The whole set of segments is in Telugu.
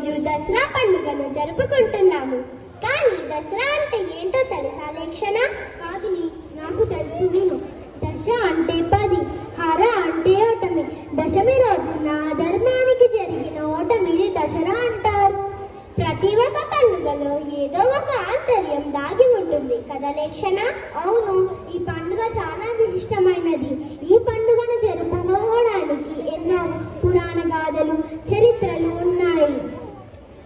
ఈరోజు దసరా పండుగను జరుపుకుంటున్నాము. కానీ దసరా అంటే ఏంటో తెలుసా లేక్షణ? కాదు, నాకు తెలుసు, విను. దశ అంటే 10, హర అంటే ఓటమి. దశమి రోజున ధర్మానికి జరిగిన ఓటమిని దసరా అంటారు. ప్రతి ఒక్క పండుగలో ఏదో ఒక ఆంతర్యం దాగి ఉంటుంది కదా లేక్షణ? అవును, ఈ పండుగ చాలా విశిష్టమైనది. ఈ పండుగను జరుపుకోవడానికి ఎన్నో పురాణ గాథలు, చరిత్రలు ఉన్నాయి.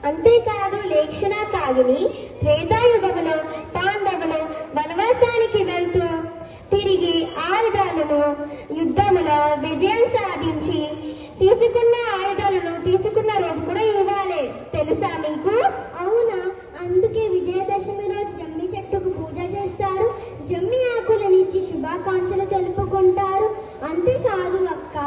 అంతేకాదు లేక్షణ కాగిని, త్రేతాయుగములో పాండవులు వనవాసానికి వెళ్తూ తిరిగి ఆయుధాలను యుద్ధములో విజయం సాధించి తీసుకున్న ఆయుధాలను తీసుకున్న రోజు కూడా ఇవ్వాలి. తెలుసా మీకు? అవునా? అందుకే విజయదశమి రోజు జమ్మి చెట్టుకు పూజ చేస్తారు, జమ్మి ఆకులనిచ్చి శుభాకాంక్షలు తెలుపుకుంటారు. అంతేకాదు అక్క,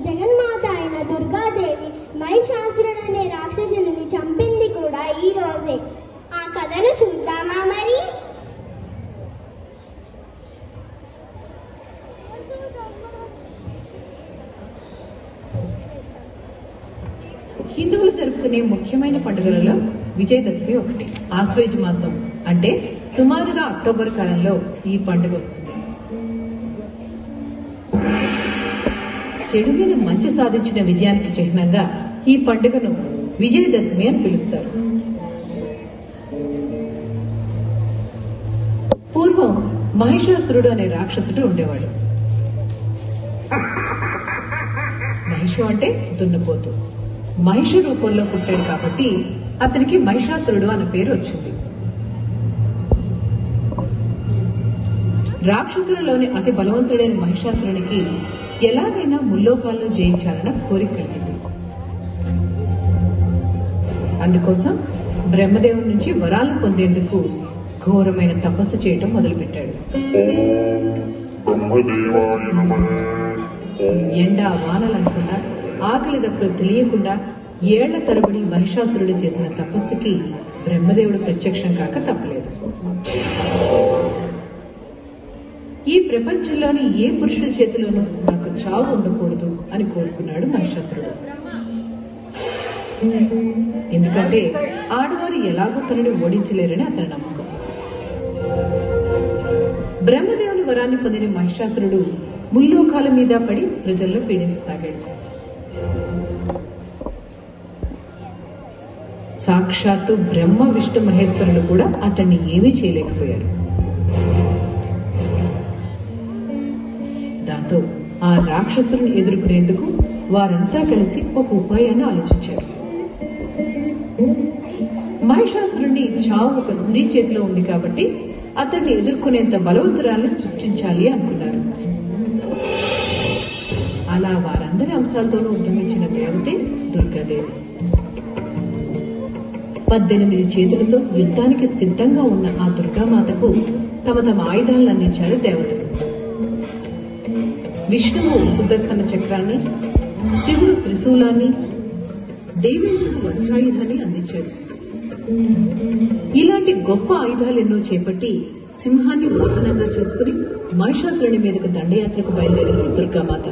జగన్మాత అయిన దుర్గాదేవి మహిషాసురుడనే రాక్షసుని చంపింది కూడా ఈ రోజే. ఆ కథను చూద్దామా మరి? హిందువులు జరుపుకునే ముఖ్యమైన పండుగలలో విజయదశమి ఒకటి. ఆశ్వేజ మాసం అంటే సుమారుగా అక్టోబర్ కాలంలో ఈ పండుగ వస్తుంది. చెడు మీద మంచి సాధించిన విజయానికి చిహ్నంగా ఈ పండుగను విజయదశమి అని పిలుస్తారు. పూర్వం మహిషాసురుడు అనే రాక్షసుడు ఉండేవాడు. మహిషు అంటే దున్నపోతు. మహిష రూపంలో పుట్టాడు కాబట్టి అతనికి మహిషాసురుడు అనే పేరు వచ్చింది. రాక్షసులలోని అతి బలవంతుడైన మహిషాసురునికి ఎలాగైనా ముల్లోకాలను జయించాలన్న కోరిక కలిగింది. అందుకోసం బ్రహ్మదేవుని నుంచి వరాలను పొందేందుకు ఘోరమైన తపస్సు చేయటం మొదలుపెట్టాడు. ఎండ వానలనుకుండా, ఆకలి దప్పులు తెలియకుండా ఏళ్ల తరబడి మహిషాసురుడు చేసిన తపస్సుకి బ్రహ్మదేవుడు ప్రత్యక్షం కాక తప్పలేదు. ఈ ప్రపంచంలోని ఏ పురుషుడి చేతిలోనూ నాకు చావు ఉండకూడదు అని కోరుకున్నాడు మహిషాసురుడు. ఎందుకంటే ఆడవారు ఎలాగో తనని ఓడించలేరని అతని నమ్మకం. బ్రహ్మదేవుని వరాన్ని పొందిన మహిషాసురుడు ముల్లోకాల మీద పడి ప్రజల్లో పీడించసాగాడు. సాక్షాత్తు బ్రహ్మ విష్ణు మహేశ్వరులు కూడా అతన్ని ఏమీ చేయలేకపోయారు. దాంతో ఆ రాక్షసులను ఎదుర్కొనేందుకు వారంతా కలిసి ఒక ఉపాయాన్ని ఆలోచించారు. మహిషాసురుడి చావు ఒక స్త్రీ చేతిలో ఉంది కాబట్టి అతన్ని ఎదుర్కొనేంత బలవంతురాల్ని సృష్టించాలి అనుకున్నారు. అలా వారందరి అంశాలతోనూ ఉద్యమించిన దేవతే దుర్గాదేవి. 18 చేతులతో యుద్ధానికి సిద్ధంగా ఉన్న ఆ దుర్గామాతకు తమ తమ ఆయుధాలను అందించారు దేవతలు. విష్ణువు సుదర్శన చక్రాన్ని, శివుడు త్రిశూలాన్ని, దేవేంద్రుడు వజ్రాయుధాన్ని అందించారు. ఇలాంటి గొప్ప ఆయుధాలెన్నో చేపట్టి సింహాన్ని వాహనంగా చేసుకుని మహిషాసురుడి మీదకు దండయాత్రకు బయలుదేరింది దుర్గామాత.